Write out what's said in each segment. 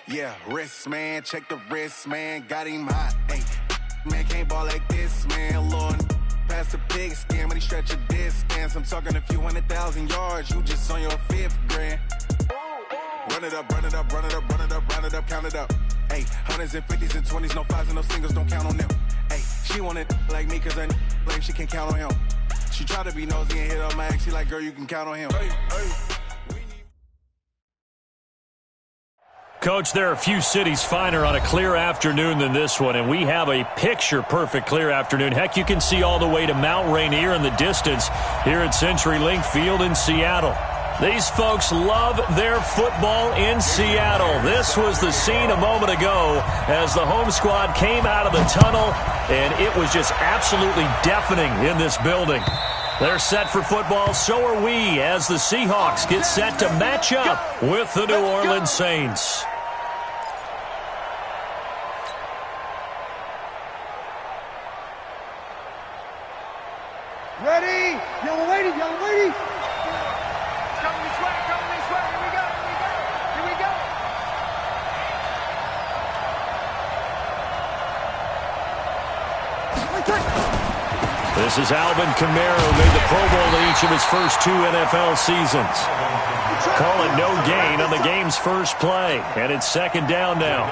Yeah, wrist, man, check the wrist, man, got him hot. Hey, man, can't ball like this, man. Lord, past the pig skin when he stretch a distance. I'm talking a few 100,000 yards, you just on your 5th grand. Run it up, run it up, run it up, run it up, run it up, count it up. Hey, hundreds and 50s and 20s, no 5s and no singles, don't count on them. Hey, she wanted like me cause her like she can't count on him. She tried to be nosy and hit up my ex, she like, girl, you can count on him. Hey, hey. Coach, there are a few cities finer on a clear afternoon than this one, and we have a picture-perfect clear afternoon. Heck, you can see all the way to Mount Rainier in the distance here at CenturyLink Field in Seattle. These folks love their football in Seattle. This was the scene a moment ago as the home squad came out of the tunnel, and it was just absolutely deafening in this building. They're set for football, so are we, as the Seahawks get set to match up with the New Orleans Saints. Ready? Young lady, young lady. Come this way, here we go, here we go. This is Alvin Kamara, who made the Pro Bowl in each of his first 2 NFL seasons. Call it no gain on the game's first play, and it's 2nd down now.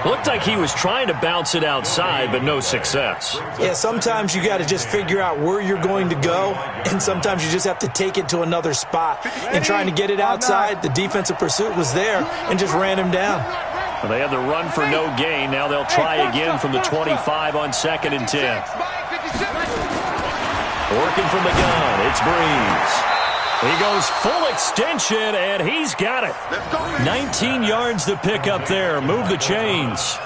Looked like he was trying to bounce it outside, but no success. Yeah, sometimes you got to just figure out where you're going to go, and sometimes you just have to take it to another spot. And trying to get it outside, the defensive pursuit was there and just ran him down. Well, they had the run for no gain. Now they'll try again from the 25 on 2nd and 10. Working from the gun, it's Breeze. He goes full extension, and he's got it. 19 yards to pick up there. Move the chains.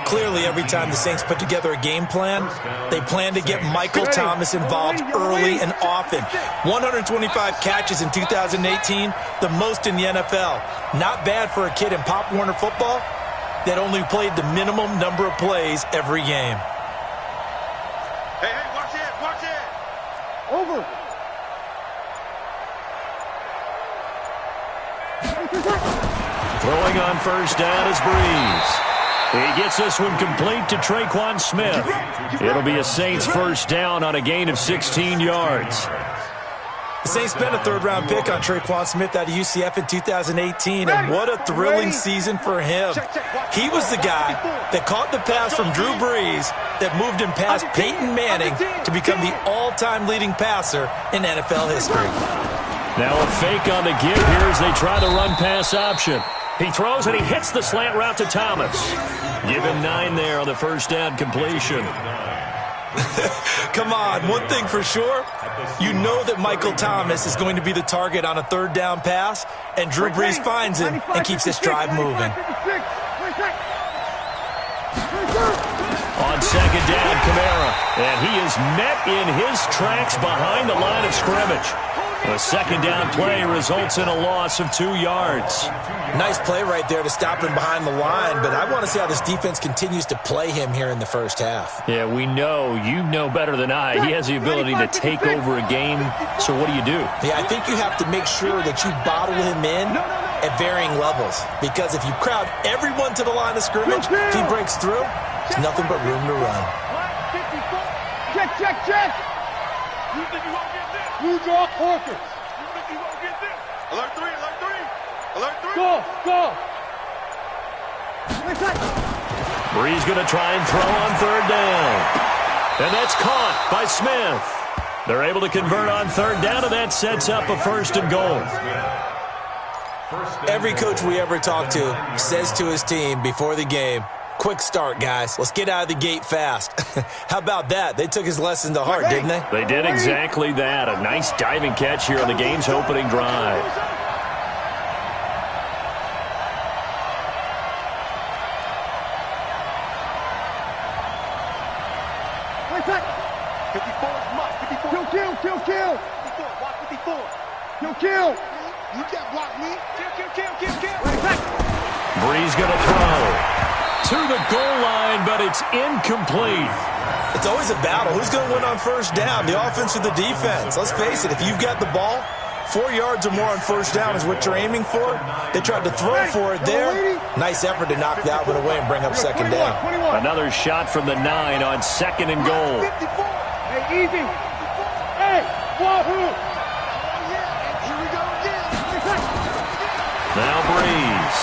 Clearly, every time the Saints put together a game plan, they plan to get Michael Thomas involved early and often. 125 catches in 2018, the most in the NFL. Not bad for a kid in Pop Warner football that only played the minimum number of plays every game. Hey, watch it. Over. Throwing on 1st down is Breeze. He gets this one complete to Traquan Smith. It'll be a Saints 1st down on a gain of 16 yards. The Saints spent a 3rd-round pick on Traquan Smith out of UCF in 2018, and what a thrilling season for him. He was the guy that caught the pass from Drew Brees that moved him past Peyton Manning to become the all-time leading passer in NFL history. Now a fake on the give here as they try the run-pass option. He throws and he hits the slant route to Thomas. Give him 9 there on the 1st down completion. Come on, one thing for sure, you know that Michael Thomas is going to be the target on a 3rd down pass, and Drew Brees finds him and keeps this drive moving. On 2nd down, Kamara, and he is met in his tracks behind the line of scrimmage. The 2nd down play results in a loss of 2 yards. Nice play right there to stop him behind the line, but I want to see how this defense continues to play him here in the 1st half. Yeah, we know. You know better than I. He has the ability to take over a game, so what do you do? Yeah, I think you have to make sure that you bottle him in at varying levels, because if you crowd everyone to the line of scrimmage, if he breaks through, there's nothing but room to run. Check. You think you won't get this? You draw Corkers. You think you won't get this? Alert 3. Go. Breeze going to try and throw on 3rd down. And that's caught by Smith. They're able to convert on 3rd down, and that sets up a 1st and goal. Every coach we ever talk to says to his team before the game, quick start, guys. Let's get out of the gate fast. How about that? They took his lesson to heart, didn't they? They did exactly that. A nice diving catch here on the game's opening drive. Kill. 54, watch 54. Kill. You can't block me. Kill. Breeze going to throw to the goal line, but it's incomplete. It's always a battle. Who's going to win on 1st down, the offense or the defense? Let's face it, if you've got the ball, 4 yards or more on first down is what you're aiming for. They tried to throw for it there. Nice effort to knock that one away and bring up second down. Another shot from the 9 on 2nd and goal. Hey, easy. Hey, wahoo. Now Breeze.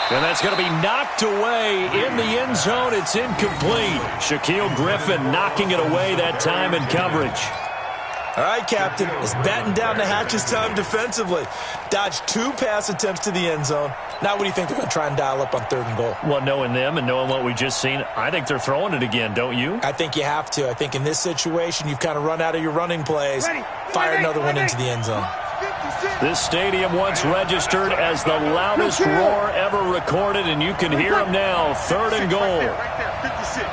And that's going to be knocked away in the end zone. It's incomplete. Shaquille Griffin knocking it away that time in coverage. All right, Captain. It's batten down the hatches time defensively. Dodged 2 pass attempts to the end zone. Now what do you think they're going to try and dial up on 3rd and goal? Well, knowing them and knowing what we just seen, I think they're throwing it again, don't you? I think you have to. I think in this situation, you've kind of run out of your running plays. Fire another one into the end zone. This stadium once registered as the loudest roar ever recorded, and you can hear them now. 3rd and goal. Right there, 56.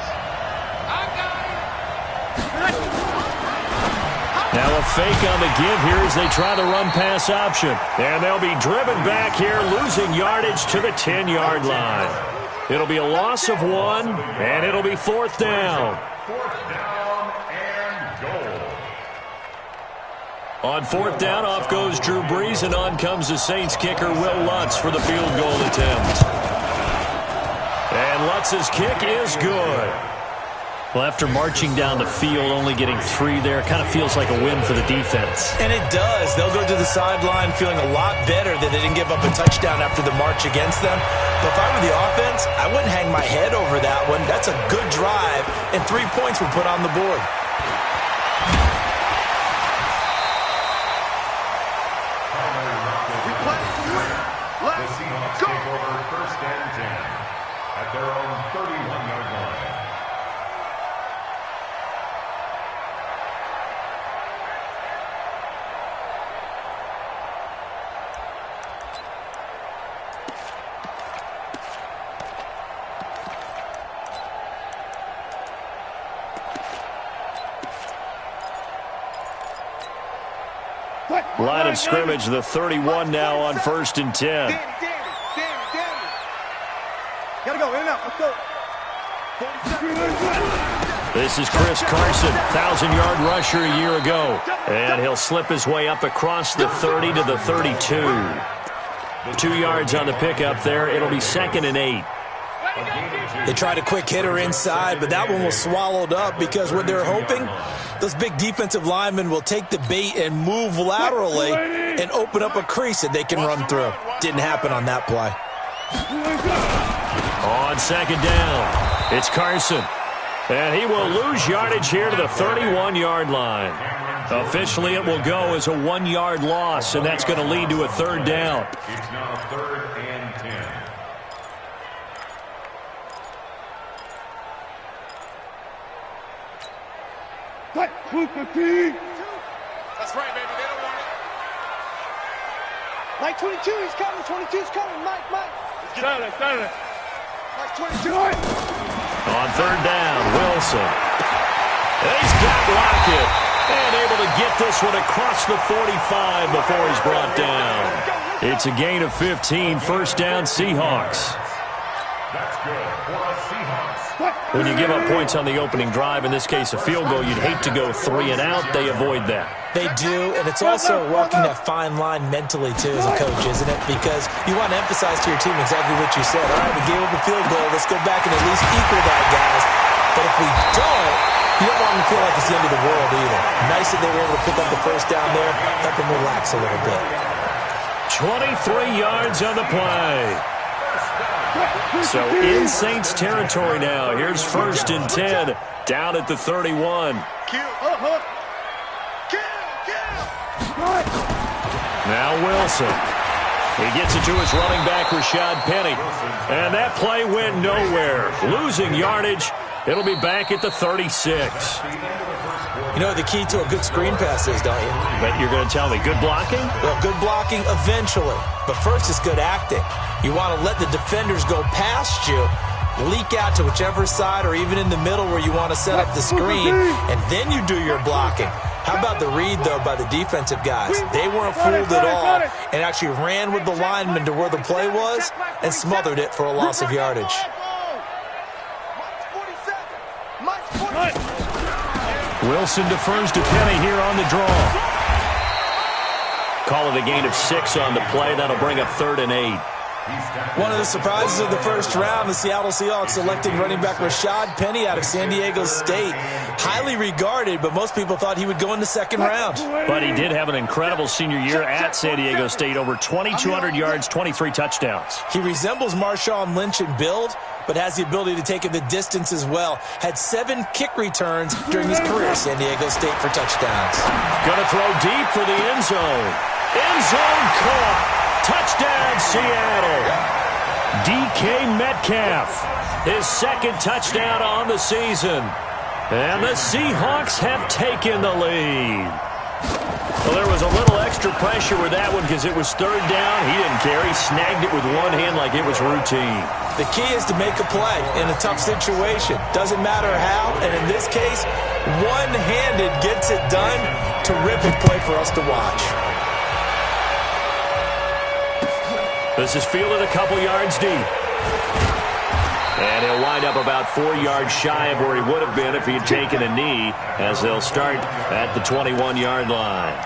Now a fake on the give here as they try the run-pass option. And they'll be driven back here, losing yardage to the 10-yard line. It'll be a loss of 1, and it'll be 4th down. 4th down and goal. On 4th down, off goes Drew Brees, and on comes the Saints kicker, Will Lutz, for the field goal attempt. And Lutz's kick is good. Well, after marching down the field, only getting 3 there, kind of feels like a win for the defense. And it does. They'll go to the sideline feeling a lot better that they didn't give up a touchdown after the march against them. But if I were the offense, I wouldn't hang my head over that one. That's a good drive, and 3 points were put on the board. The Seahawks take over 1st and 10 at their own 31-yard line. Line of scrimmage, the 31 now on 1st and 10. Danny. Gotta go, in and out, let's go. This is Chris Carson, 1,000-yard rusher a year ago. And he'll slip his way up across the 30 to the 32. 2 yards on the pickup there. It'll be 2nd and 8. They tried a quick hitter inside, but that one was swallowed up because what they're hoping, those big defensive linemen will take the bait and move laterally and open up a crease that they can run through. Didn't happen on that play. On 2nd down, it's Carson. And he will lose yardage here to the 31-yard line. Officially, it will go as a 1-yard loss, and that's going to lead to a 3rd down. It's now 3rd and 10. That's right, baby. They don't want it. Mike 22, he's coming. 22's coming. Mike. Silence. Mike 22. On 3rd down, Wilson. And he's got Lockett. And able to get this one across the 45 before he's brought down. It's a gain of 15. 1st down, Seahawks. That's good for the Seahawks. When you give up points on the opening drive, in this case a field goal, you'd hate to go 3 and out. They avoid that. They do, and it's also walking that fine line mentally, too, as a coach, isn't it? Because you want to emphasize to your team exactly what you said. All right, we gave up a field goal. Let's go back and at least equal that, guys. But if we don't, you don't want them to feel like it's the end of the world either. Nice that they were able to pick up the 1st down there, help them relax a little bit. 23 yards on the play. So in Saints territory now. Here's 1st and 10 down at the 31. Now Wilson. He gets it to his running back, Rashad Penny. And that play went nowhere. Losing yardage. It'll be back at the 36. You know what the key to a good screen pass is, don't you? But you're going to tell me, good blocking? Well, good blocking eventually. But first is good acting. You want to let the defenders go past you, leak out to whichever side or even in the middle where you want to set up the screen, and then you do your blocking. How about the read, though, by the defensive guys? They weren't fooled at all and actually ran with the lineman to where the play was and smothered it for a loss of yardage. Wilson defers to Penny here on the draw. Call it a gain of 6 on the play. That'll bring up 3rd and 8. One of the surprises of the first round, the Seattle Seahawks selecting running back Rashad Penny out of San Diego State. Highly regarded, but most people thought he would go in the second round. But he did have an incredible senior year at San Diego State. Over 2,200 yards, 23 touchdowns. He resembles Marshawn Lynch in build, but has the ability to take it the distance as well. Had 7 kick returns during his career at San Diego State for touchdowns. Going to throw deep for the end zone. End zone caught. Touchdown, Seattle. DK Metcalf, his 2nd touchdown on the season. And the Seahawks have taken the lead. Well, there was a little extra pressure with that one because it was 3rd down. He didn't care. He snagged it with one hand like it was routine. The key is to make a play in a tough situation. Doesn't matter how, and in this case, one-handed gets it done. Terrific play for us to watch. This is fielded a couple yards deep. And he'll wind up about 4 yards shy of where he would have been if he had taken a knee, as they'll start at the 21-yard line.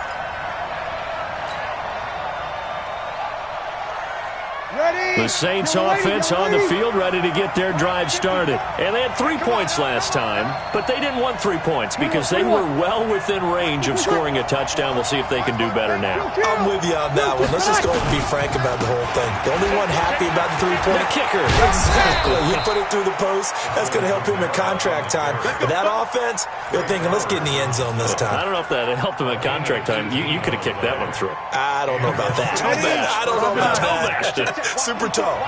The Saints offense on the field, ready to get their drive started. And they had 3 points last time, but they didn't want 3 points because they were well within range of scoring a touchdown. We'll see if they can do better now. I'm with you on that one. Let's just go ahead and be frank about the whole thing. The only one happy about the 3-point kicker. Exactly. You put it through the post. That's going to help him at contract time. But that offense, they're thinking, let's get in the end zone this time. I don't know if that helped him at contract time. You could have kicked that one through. I don't know about that. I don't know about that. Super tall.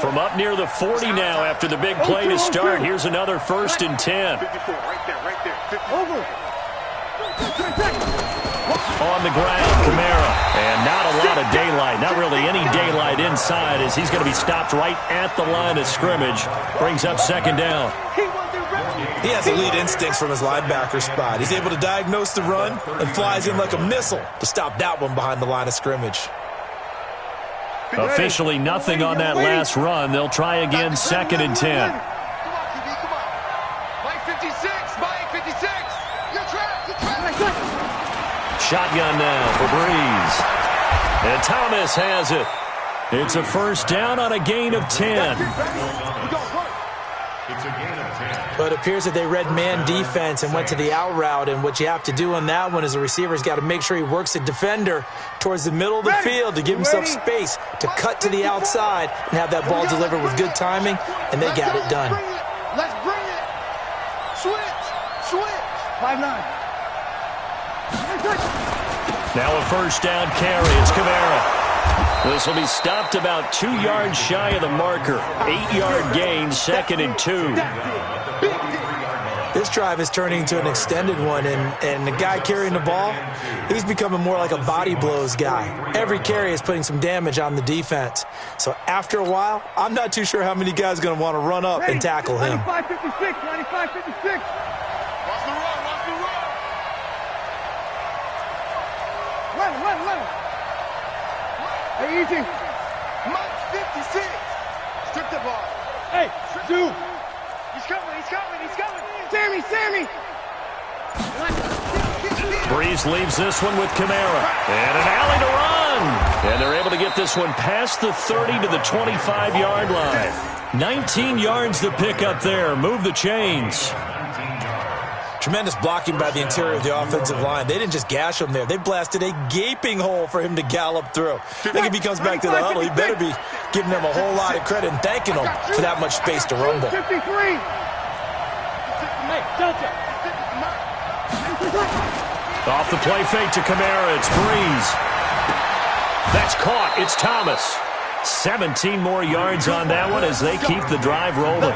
From up near the 40 now after the big play to start. Here's another 1st and 10. On the ground, Kamara. And not a lot of daylight. Not really any daylight inside as he's going to be stopped right at the line of scrimmage. Brings up 2nd down. He has elite instincts from his linebacker spot. He's able to diagnose the run and flies in like a missile to stop that one behind the line of scrimmage. Officially nothing on that last run. They'll try again, 2nd and 10. Mike 56, Mike 56. You're trapped. Shotgun now for Breeze. And Thomas has it. It's a 1st down on a gain of 10. It's a gain of 10. But it appears that they read man defense and went to the out route. And what you have to do on that one is a receiver's got to make sure he works the defender towards the middle of the field to give himself space to cut to the outside and have that ball delivered with good timing. And they got it done. Let's bring it. Switch. 5-9. Now a 1st down carry. It's Kamara. This will be stopped about 2 yards shy of the marker. 8-yard gain, 2nd and 2. This drive is turning into an extended one, and the guy carrying the ball, he's becoming more like a body blows guy. Every carry is putting some damage on the defense. So after a while, I'm not too sure how many guys are going to want to run up and tackle him. 95-56. Watch the run. Run. Hey, easy. Mike 56. Strip the ball. Hey, dude. He's coming. Sammy. Breeze leaves this one with Kamara. And an alley to run. And they're able to get this one past the 30 to the 25-yard line. 19 yards to pick up there. Move the chains. Tremendous blocking by the interior of the offensive line. They didn't just gash him there. They blasted a gaping hole for him to gallop through. I think if he comes back to the huddle, he better be giving them a whole lot of credit and thanking them for that much space to rumble. 53. Hey, Delta. Off the play fake to Kamara. It's Breeze. That's caught. It's Thomas. 17 more yards on that one as they keep the drive rolling.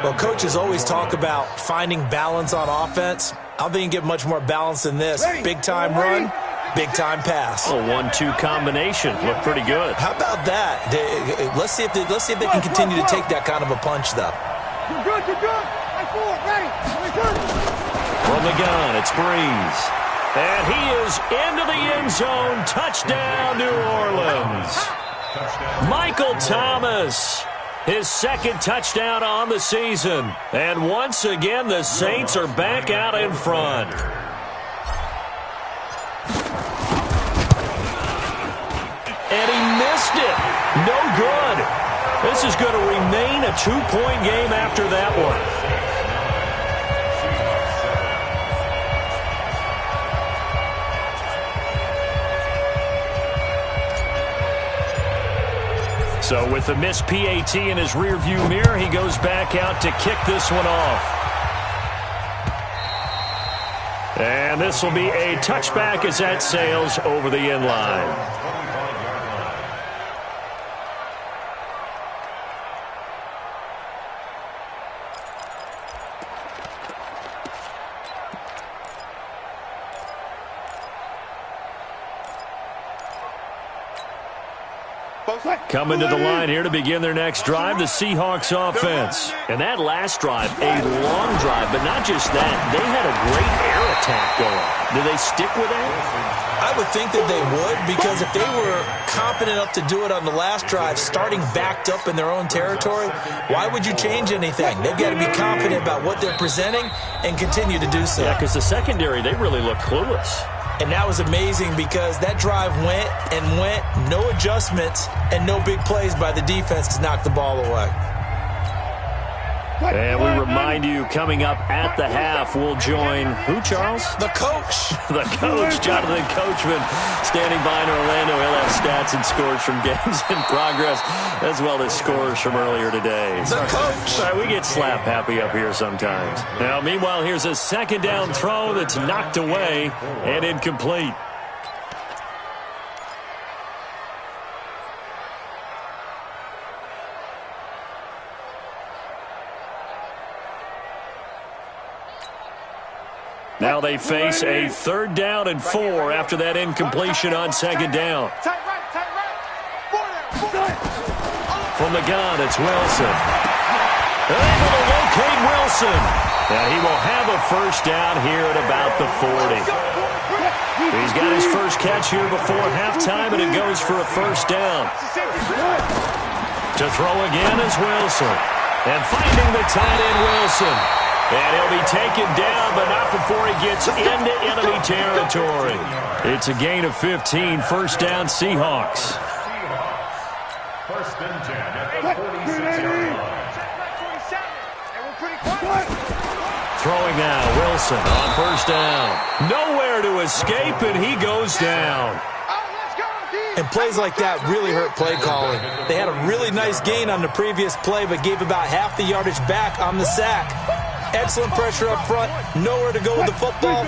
Well, coaches always talk about finding balance on offense. I don't think you can get much more balance than this. Big-time run, big-time pass. A 1-2 combination. Looked pretty good. How about that? Let's see if they can continue to take that kind of a punch, though. You're good. Right forward, ready. From the gun, it's Breeze. And he is into the end zone. Touchdown, New Orleans. Michael Thomas. His 2nd touchdown on the season. And once again, the Saints are back out in front. missed it. No good. This is going to remain a 2-point game after that one. So with the missed PAT in his rearview mirror, he goes back out to kick this one off. And this will be a touchback as that sails over the end line. Coming to the line here to begin their next drive, the Seahawks offense. And that last drive, a long drive, but not just that. They had a great air attack going. Do they stick with that? I would think that they would, because if they were confident enough to do it on the last drive, starting backed up in their own territory, why would you change anything? They've got to be confident about what they're presenting and continue to do so. Yeah, because the secondary, they really look clueless. And that was amazing because that drive went and went, no adjustments, and no big plays by the defense to knock the ball away. And we remind you, coming up at the half, we'll join who, Charles? The coach. The coach, Jonathan Coachman, standing by in Orlando. He'll have stats and scores from games in progress, as well as scores from earlier today. The coach. Sorry, we get slap happy up here sometimes. Now, meanwhile, here's a second down throw that's knocked away and incomplete. Now they face a 3rd down and 4 after that incompletion on 2nd down. Tight right. From the gun, it's Wilson. Able to locate Wilson. And he will have a 1st down here at about the 40. He's got his first catch here before halftime, and it goes for a 1st down. To throw again is Wilson. And finding the tight end, Wilson. And he'll be taken down, but not before he gets into enemy territory. It's a gain of 15, 1st down Seahawks. 1st and 10 at the 46-yard line. Throwing now, Wilson on 1st down. Nowhere to escape, and he goes down. And plays like that really hurt play calling. They had a really nice gain on the previous play, but gave about half the yardage back on the sack. Excellent pressure up front. Nowhere to go with the football.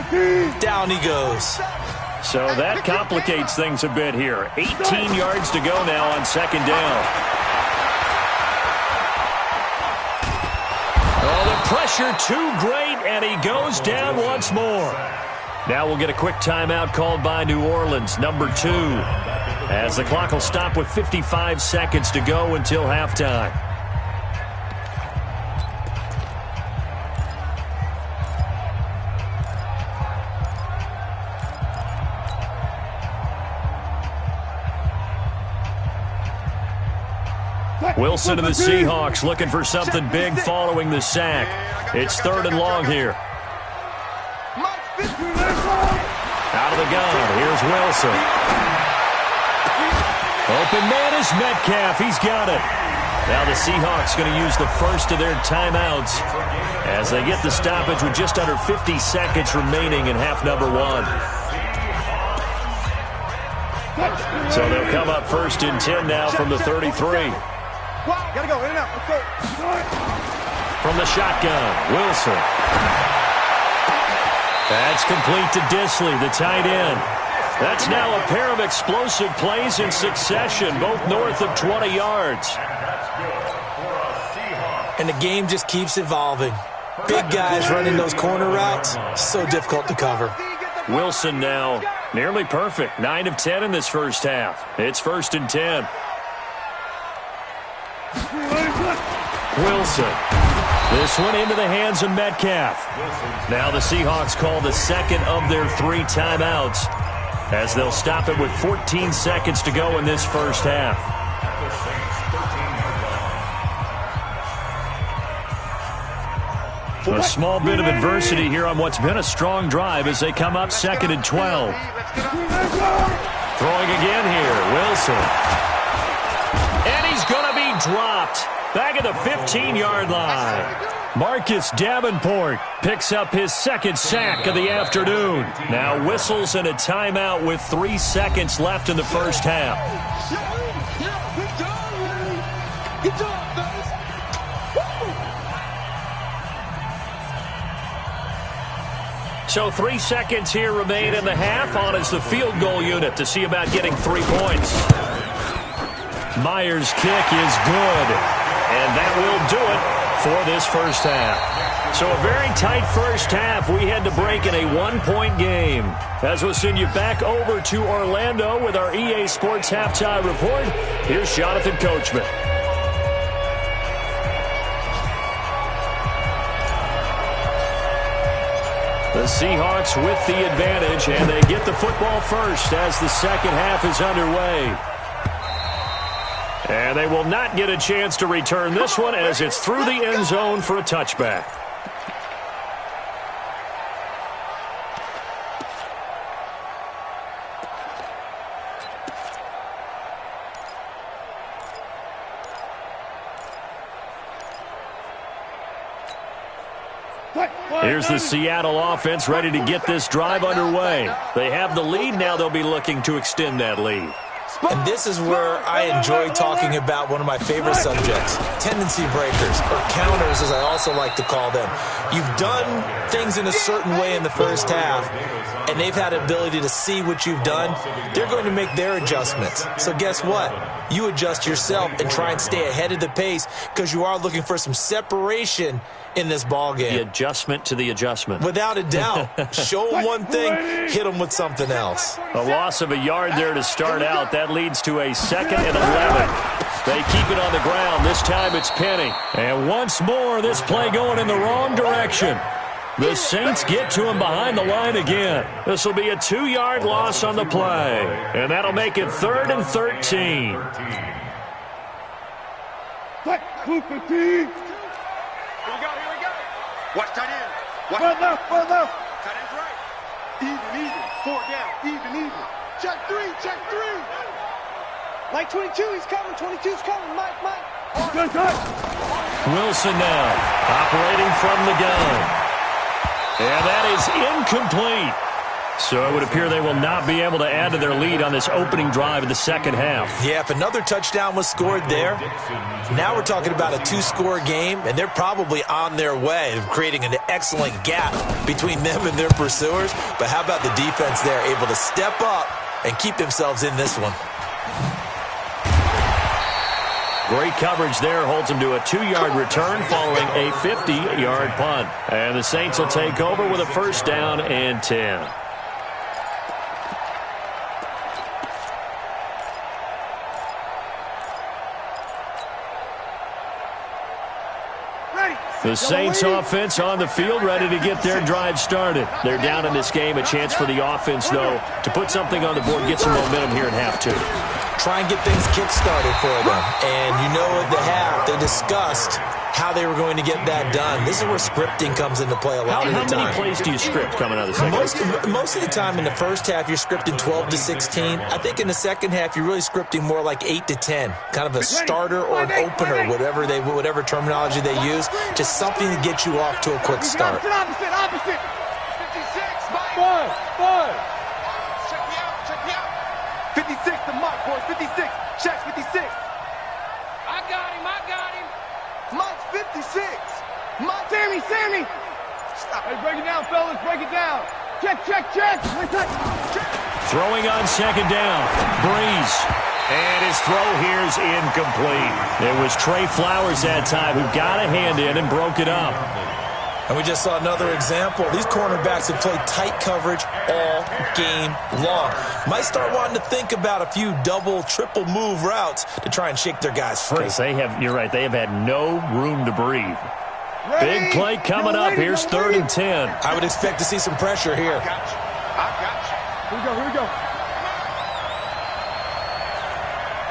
Down he goes. So that complicates things a bit here. 18 yards to go now on 2nd down. Oh, the pressure too great, and he goes down once more. Now we'll get a quick timeout called by New Orleans, number 2, as the clock will stop with 55 seconds to go until halftime. Wilson and the Seahawks looking for something big following the sack. It's 3rd and long here. Out of the gun, here's Wilson. Open man is Metcalf. He's got it. Now the Seahawks going to use the first of their timeouts as they get the stoppage with just under 50 seconds remaining in half number 1. So they'll come up 1st and 10 now from the 33. Gotta go, in and out. Let's go. From the shotgun, Wilson. That's complete to Disley, the tight end. That's now a pair of explosive plays in succession, both north of 20 yards. And the game just keeps evolving. Big guys running those corner routes, so difficult to cover. Wilson now nearly perfect, 9 of 10 in this first half. It's 1st and 10. Wilson. This one into the hands of Metcalf. Now the Seahawks call the 2nd of their 3 timeouts as they'll stop it with 14 seconds to go in this first half. A small bit of adversity here on what's been a strong drive as they come up 2nd and 12. Throwing again here, Wilson. dropped. Back at the 15-yard line. Marcus Davenport picks up his second sack of the afternoon. Now whistles and a timeout with 3 seconds left in the first half. Good job, guys. So 3 seconds here remain in the half. On is the field goal unit to see about getting 3 points. Myers' kick is good. And that will do it for this first half. So a very tight first half. We had to break in a 1-point game. As we'll send you back over to Orlando with our EA Sports Halftime Report, here's Jonathan Coachman. The Seahawks with the advantage, and they get the football first as the second half is underway. And they will not get a chance to return this one as it's through the end zone for a touchback. Here's the Seattle offense ready to get this drive underway. They have the lead. Now they'll be looking to extend that lead. And this is where I enjoy talking about one of my favorite subjects, tendency breakers, or counters as I also like to call them. You've done things in a certain way in the first half, and they've had the ability to see what you've done. They're going to make their adjustments. So guess what? You adjust yourself and try and stay ahead of the pace because you are looking for some separation in this ball game. The adjustment to the adjustment. Without a doubt. Show them one thing, hit them with something else. A loss of a yard there to start out. That leads to a 2nd and 11. They keep it on the ground. This time it's Penny. And once more, this play going in the wrong direction. The Saints get to him behind the line again. This will be a 2-yard loss on the play. And that'll make it 3rd and 13. Here we go. Watch tight end. Watch Well enough. tight end's right. Even. 4 down. Even. Check three. Mike 22, he's coming. 22's coming. Mike. Good. Wilson now operating from the gun. And that is incomplete. So it would appear they will not be able to add to their lead on this opening drive of the second half. Yeah, if another touchdown was scored there, now we're talking about a 2-score game, and they're probably on their way of creating an excellent gap between them and their pursuers. But how about the defense there, able to step up and keep themselves in this one? Great coverage there, holds them to a 2-yard return following a 50-yard punt. And the Saints will take over with a 1st down and 10. The Saints offense on the field ready to get their drive started. They're down in this game. A chance for the offense, though, to put something on the board, get some momentum here in half 2. Try and get things kick-started for them. And you know at the half, they discussed how they were going to get that done. This is where scripting comes into play a lot of the time. How many plays do you script coming out of the second half? Most of the time in the first half, you're scripting 12 to 16. I think in the second half, you're really scripting more like 8 to 10. Kind of a starter or an opener, whatever terminology they use. Just something to get you off to a quick start. Opposite. 56. Five. Check me out. 56 to Mike, boys. 56. Checks 56. I got him. Mike's 56. Mike. Sammy. Stop. Hey, break it down, fellas. Break it down. Check. Throwing on 2nd down. Breeze. And his throw here is incomplete. It was Trey Flowers that time who got a hand in and broke it up. And we just saw another example. These cornerbacks have played tight coverage all game long. Might start wanting to think about a few double, triple move routes to try and shake their guys free. You're right, they have had no room to breathe. Big play coming up. Here's 3rd and 10. I would expect to see some pressure here. I got you. Here we go.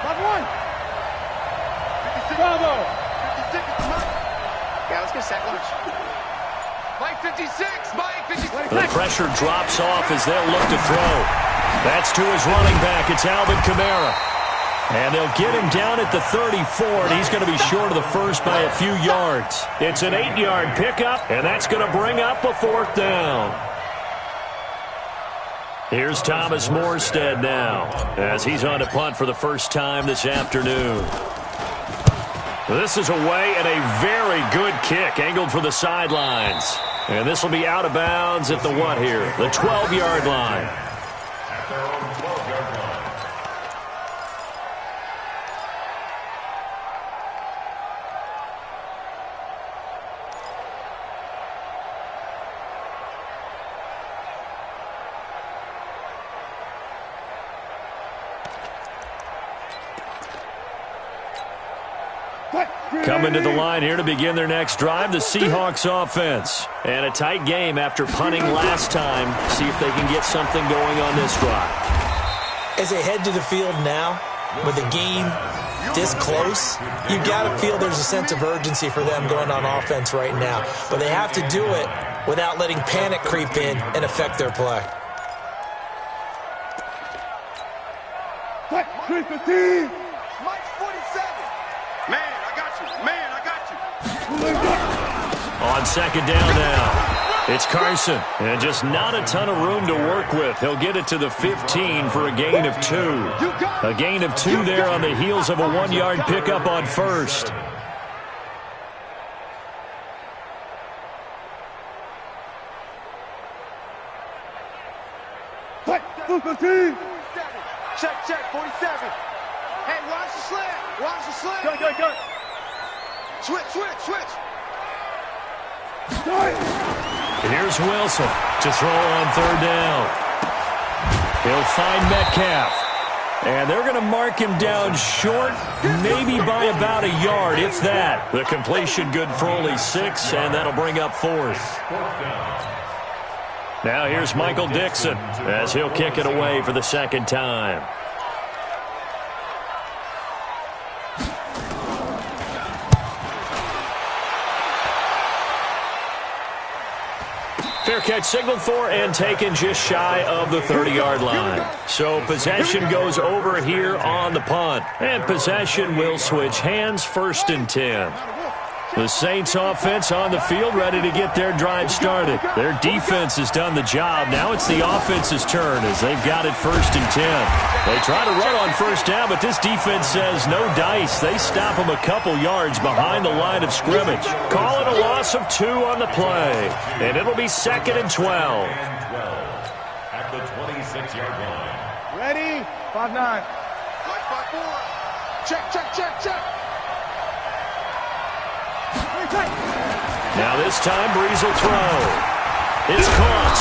Top 1. 56. Bravo. 56 is Mike. Yeah, let's get a sack lunch. Mike 56. Mike 56. The pressure drops off as they'll look to throw. That's to his running back. It's Alvin Kamara. And they'll get him down at the 34, and he's going to be short of the first by a few yards. It's an 8-yard pickup, and that's going to bring up a 4th down. Here's Thomas Morstead now, as he's on to punt for the first time this afternoon. This is away, and a very good kick, angled for the sidelines. And this will be out of bounds at the what here? The 12-yard line. At their own 12-yard line. Coming to the line here to begin their next drive, the Seahawks offense. And a tight game after punting last time. See if they can get something going on this drive. As they head to the field now, with the game this close, you've got to feel there's a sense of urgency for them going on offense right now. But they have to do it without letting panic creep in and affect their play. Mike's 47. Man, I got you. Man, I got you. On second down now, it's Carson. And just not a ton of room to work with. He'll get it to the 15 for a gain of 2. A gain of 2 there on the heels of a 1-yard pickup on first. Check, 47. Hey, watch the slant. Watch the slant. Go. Switch. Here's Wilson to throw on 3rd down. He'll find Metcalf. And they're going to mark him down short, maybe by about a yard, if that. The completion good for only 6, and that'll bring up 4th. Now here's Michael Dixon as he'll kick it away for the 2nd time. Fair catch signaled for and taken just shy of the 30-yard line. So possession goes over here on the punt. And possession will switch hands, 1st and 10. The Saints offense on the field ready to get their drive started. Their defense has done the job. Now it's the offense's turn as they've got it 1st and 10. They try to run on 1st down, but this defense says no dice. They stop them a couple yards behind the line of scrimmage. Call it a loss of 2 on the play. And it'll be 2nd and 12. At the 26-yard line. Ready? 5-9. 5-4. Check. Now this time, Breeze will throw. It's caught.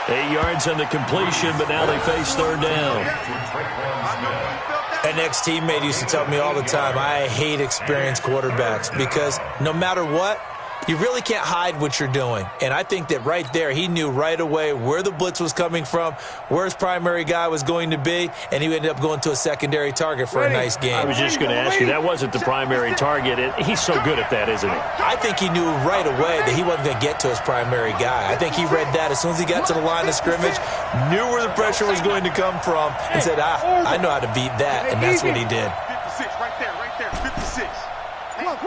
Smith. 8 yards on the completion, but now they face 3rd down. An ex-teammate used to tell me all the time, I hate experienced quarterbacks because no matter what, you really can't hide what you're doing. And I think that right there, he knew right away where the blitz was coming from, where his primary guy was going to be, and he ended up going to a secondary target for a nice game. I was just going to ask you, that wasn't the primary target. He's so good at that, isn't he? I think he knew right away that he wasn't going to get to his primary guy. I think he read that as soon as he got to the line of scrimmage, knew where the pressure was going to come from, and said, I know how to beat that, and that's what he did. 56, right there, 56. Come on.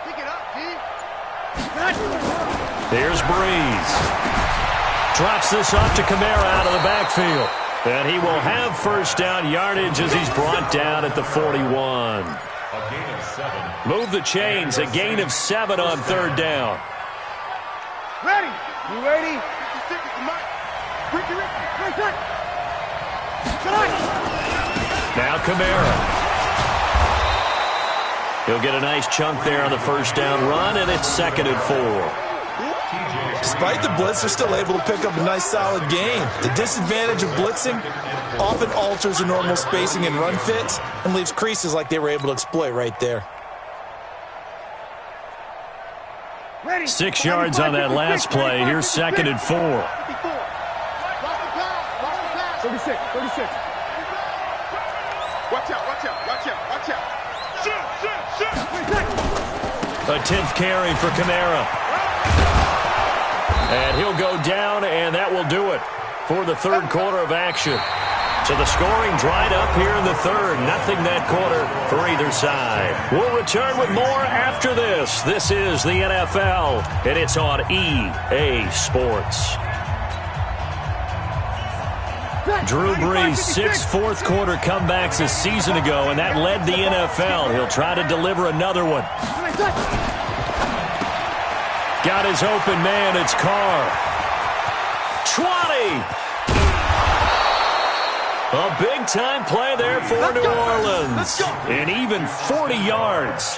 Pick it up, D. Here's Breeze. Drops this off to Kamara out of the backfield. And he will have 1st down yardage as he's brought down at the 41. A gain of 7. Move the chains. A gain of 7 on 3rd down. Ready? You ready? 56 is the mic. Ricky. Now Kamara. He'll get a nice chunk there on the 1st down run, and it's 2nd and 4. Despite the blitz, they're still able to pick up a nice, solid gain. The disadvantage of blitzing often alters the normal spacing and run fits and leaves creases like they were able to exploit right there. 6 yards on that last play. Here's 2nd and 4. 36. Watch out. A 10th carry for Kamara. And he'll go down, and that will do it for the 3rd quarter of action. So the scoring dried up here in the third. Nothing that quarter for either side. We'll return with more after this. This is the NFL, and it's on EA Sports. Drew Brees, 6 fourth-quarter comebacks a season ago, and that led the NFL. He'll try to deliver another one. Got his open man. It's Carr. 20. A big-time play there for New Orleans. And even 40 yards.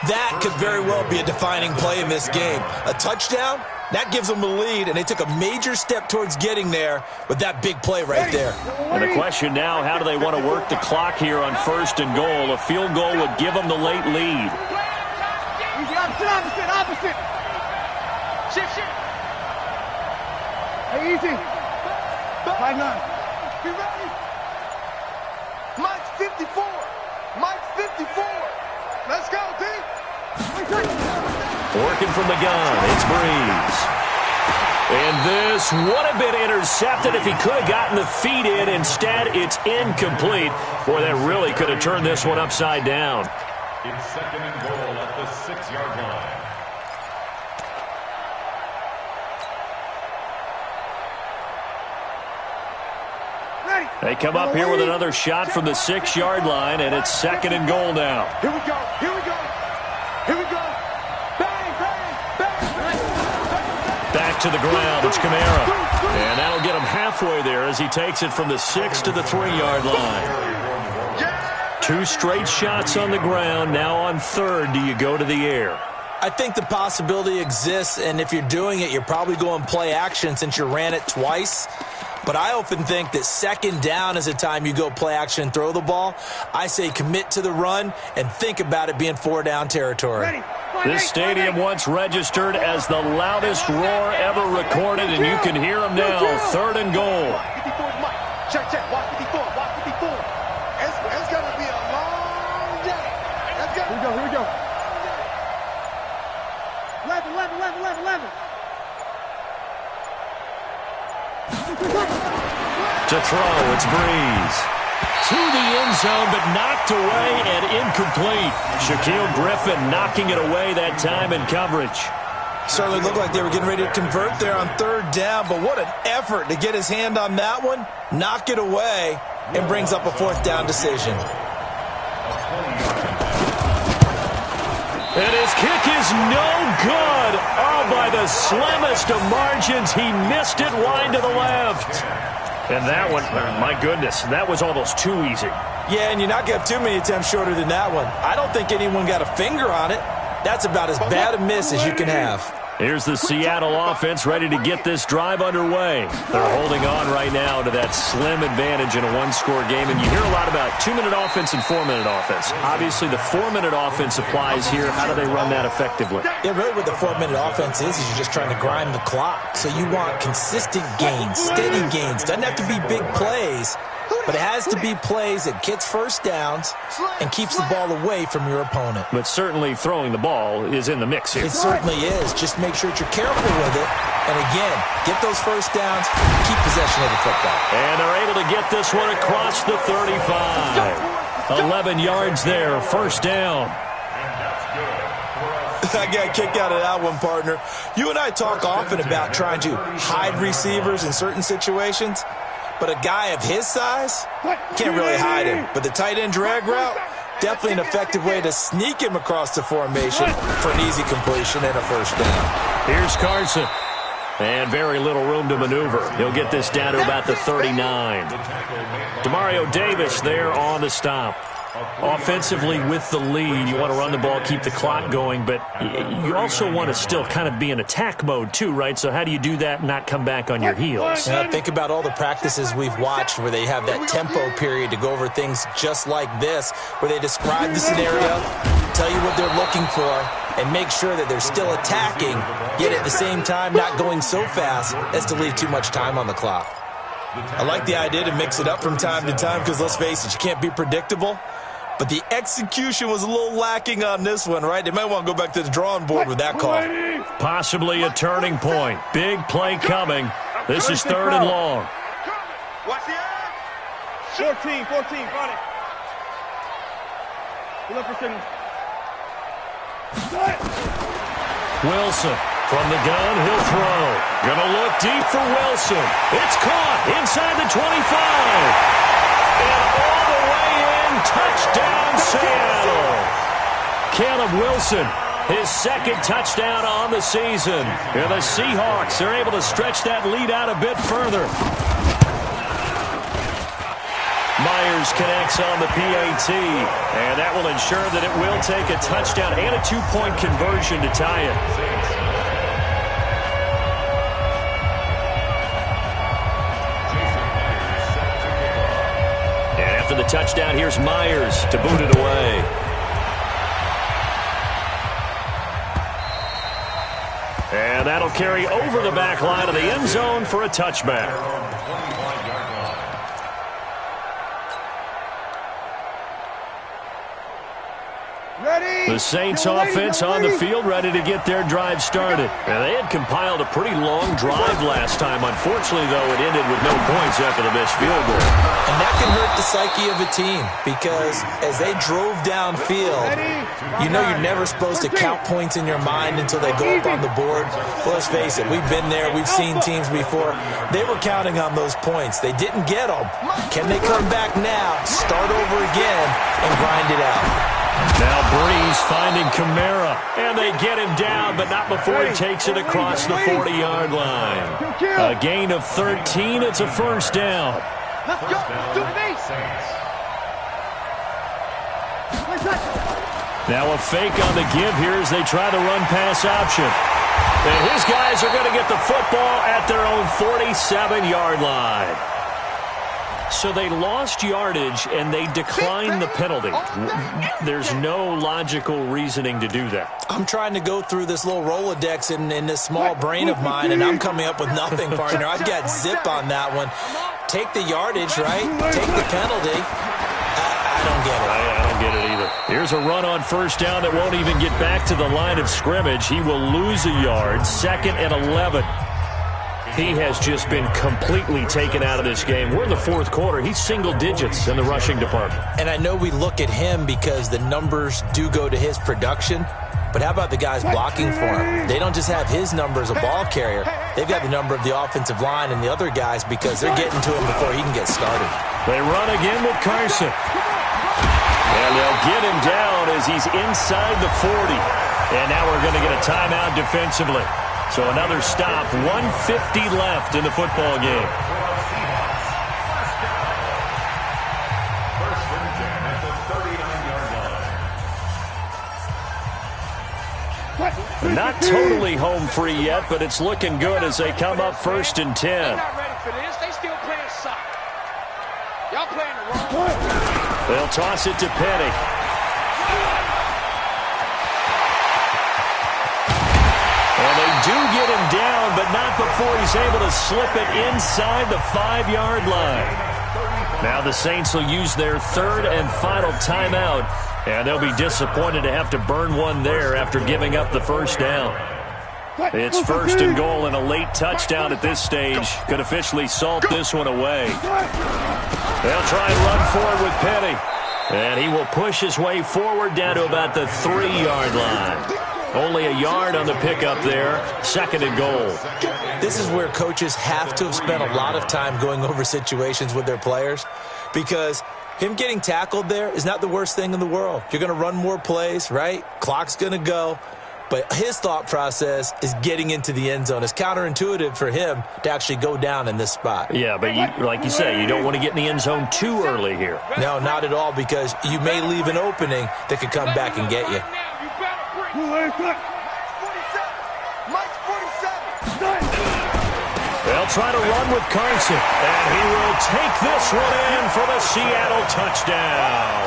That could very well be a defining play in this game. A touchdown, that gives them the lead, and they took a major step towards getting there with that big play right there. And the question now, how do they want to work the clock here on 1st and goal? A field goal would give them the late lead. Opposite. Shift. Hey, easy. 5-9. Be ready. Mike's 54. Mike's 54. Let's go, D. Working from the gun, it's Brees. And this would have been intercepted if he could have gotten the feet in. Instead, it's incomplete. Boy, that really could have turned this one upside down. It's 2nd and goal at the 6-yard line. They come up here with another shot from the 6-yard line, and it's 2nd and goal now. Here we go. Here we go. Here we go. Bang, bang, bang. Back to the ground. It's Kamara. And that'll get him halfway there as he takes it from the 6 to the 3-yard line. 2 straight shots on the ground. Now on 3rd, do you go to the air? I think the possibility exists, and if you're doing it, you're probably going play action since you ran it twice. But I often think that 2nd down is the time you go play action and throw the ball. I say commit to the run and think about it being 4-down territory. This stadium once registered as the loudest roar ever recorded, and you can hear them now. 3rd and goal. 54 is Mike. Check. Watch 54. Watch 54. It's going to be a long day. Here we go. 11. To throw, it's Brees. To the end zone, but knocked away and incomplete. Shaquille Griffin knocking it away that time in coverage. Certainly looked like they were getting ready to convert there on 3rd down, but what an effort to get his hand on that one, knock it away, and brings up a 4th down decision. And his kick is no good. Oh, by the slimmest of margins, he missed it wide to the left. And that one, my goodness, that was almost too easy. Yeah, and you're not going to have too many attempts shorter than that one. I don't think anyone got a finger on it. That's about as bad a miss as you can have. Here's the Seattle offense ready to get this drive underway. They're holding on right now to that slim advantage in a one-score game. And you hear a lot about 2-minute offense and 4-minute offense. Obviously, the 4-minute offense applies here. How do they run that effectively? Yeah, really what the 4-minute offense is you're just trying to grind the clock. So you want consistent gains, steady gains. Doesn't have to be big plays, but it has to be plays that gets 1st downs and keeps the ball away from your opponent. But certainly throwing the ball is in the mix here. It certainly is. Just make sure that you're careful with it. And again, get those 1st downs, keep possession of the football. And they're able to get this one across the 35. 11 yards there, 1st down. I got kicked out of that one, partner. You and I talk often about trying to hide receivers in certain situations. But a guy of his size, can't really hide him. But the tight end drag route, definitely an effective way to sneak him across the formation for an easy completion and a 1st down. Here's Carson. And very little room to maneuver. He'll get this down to about the 39. Demario Davis there on the stop. Offensively with the lead, you want to run the ball, keep the clock going, but you also want to still kind of be in attack mode too, right? So how do you do that and not come back on your heels? Now, think about all the practices we've watched where they have that tempo period to go over things just like this, where they describe the scenario, tell you what they're looking for, and make sure that they're still attacking, yet at the same time not going so fast as to leave too much time on the clock. I like the idea to mix it up from time to time because, let's face it, you can't be predictable. But the execution was a little lacking on this one, right? They might want to go back to the drawing board with that call. Possibly a turning point. Big play coming. This is 3rd and long. Watch the edge. 14, got it. Look for signal. Wilson from the gun, he'll throw. Gonna look deep for Wilson. It's caught inside the 25. And all the way in, touchdown Seattle. Caleb Wilson, his second touchdown on the season. And the Seahawks are able to stretch that lead out a bit further. Myers connects on the PAT, and that will ensure that it will take a touchdown and a two-point conversion to tie it. And after the touchdown, here's Myers to boot it away. And that'll carry over the back line of the end zone for a touchback. The Saints offense on the field, ready to get their drive started. And they had compiled a pretty long drive last time. Unfortunately, though, it ended with no points after the missed field goal. And that can hurt the psyche of a team because as they drove downfield, you know you're never supposed to count points in your mind until they go up on the board. Well, let's face it, we've been there. We've seen teams before. They were counting on those points. They didn't get them. Can they come back now, start over again, and grind it out? Now Breeze finding Kamara, and they get him down, but not before he takes it across the 40-yard line. A gain of 13, it's a first down. Let's go, let's do this. Now a fake on the give here as they try the run-pass option. And his guys are going to get the football at their own 47-yard line. So they lost yardage, and they declined the penalty. There's no logical reasoning to do that. I'm trying to go through this little Rolodex in this small brain of mine, and I'm coming up with nothing, partner. I've got zip on that one. Take the yardage, right? Take the penalty. I don't get it. I don't get it either. Here's a run on first down that won't even get back to the line of scrimmage. He will lose a yard. 2nd and 11. He has just been completely taken out of this game. We're in the fourth quarter. He's single digits in the rushing department. And I know we look at him because the numbers do go to his production, but how about the guys blocking for him? They don't just have his number as a ball carrier. They've got the number of the offensive line and the other guys because they're getting to him before he can get started. They run again with Carson. And they'll get him down as he's inside the 40. And now we're going to get a timeout defensively. So another stop, 1:50 left in the football game. Not totally home free yet, but it's looking good as they come up 1st and 10. They're not ready for this. They still playing soccer. Y'all playing the wrong way. They'll toss it to Petty. Well, they do get him down, but not before he's able to slip it inside the 5-yard line. Now the Saints will use their 3rd and final timeout, and they'll be disappointed to have to burn one there after giving up the first down. It's 1st and goal, and a late touchdown at this stage could officially salt this one away. They'll try and run forward with Petty, and he will push his way forward down to about the 3-yard line. Only a yard on the pickup there. 2nd and goal. This is where coaches have to have spent a lot of time going over situations with their players because him getting tackled there is not the worst thing in the world. You're going to run more plays, right? Clock's going to go. But his thought process is getting into the end zone. It's counterintuitive for him to actually go down in this spot. Yeah, but like you say, you don't want to get in the end zone too early here. No, not at all, because you may leave an opening that could come back and get you. They'll try to run with Carson, and he will take this one in for the Seattle touchdown.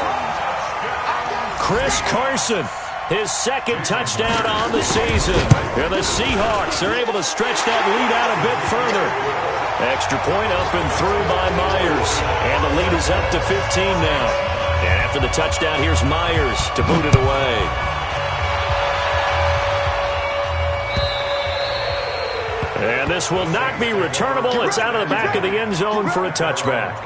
Chris Carson, his 2nd touchdown on the season. And the Seahawks are able to stretch that lead out a bit further. Extra point up and through by Myers, and the lead is up to 15 now. And after the touchdown, here's Myers to boot it away. And this will not be returnable. It's out of the back of the end zone for a touchback.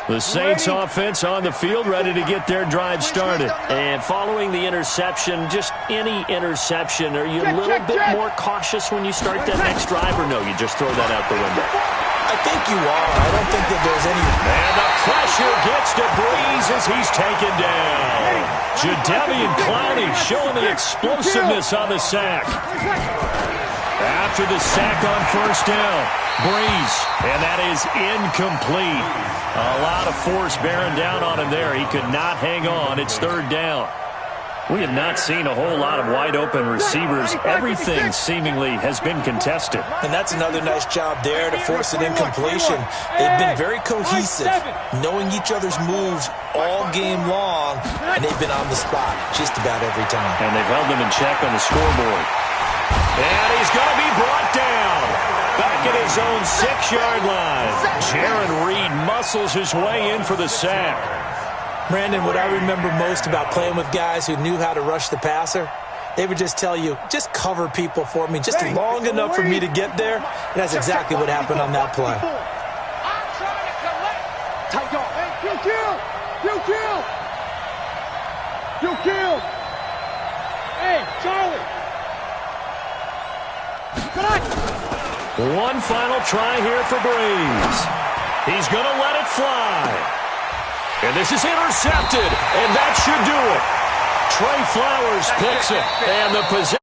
The Saints offense on the field, ready to get their drive started. And following the interception, just any interception, are you a little bit more cautious when you start that next drive, or no, you just throw that out the window? I think you are. I don't think that there's any... And the pressure gets to Breeze as he's taken down. Jadeveon Clowney showing the explosiveness on the sack. After the sack on first down, Breeze, and that is incomplete. A lot of force bearing down on him there. He could not hang on. It's third down. We have not seen a whole lot of wide-open receivers. Everything seemingly has been contested. And that's another nice job there to force an incompletion. They've been very cohesive, knowing each other's moves all game long, and they've been on the spot just about every time. And they've held them in check on the scoreboard. And he's going to be brought down. Back at his own 6-yard line. Jaron Reed muscles his way in for the sack. Brandon, what I remember most about playing with guys who knew how to rush the passer, they would just tell you, just cover people for me just long enough for me to get there. And that's exactly what happened on that play. I'm trying to collect. Take off. Hey, you kill. Hey, Charlie. One final try here for Breeze. He's going to let it fly. And this is intercepted, and that should do it. Trey Flowers picks it, and the possession.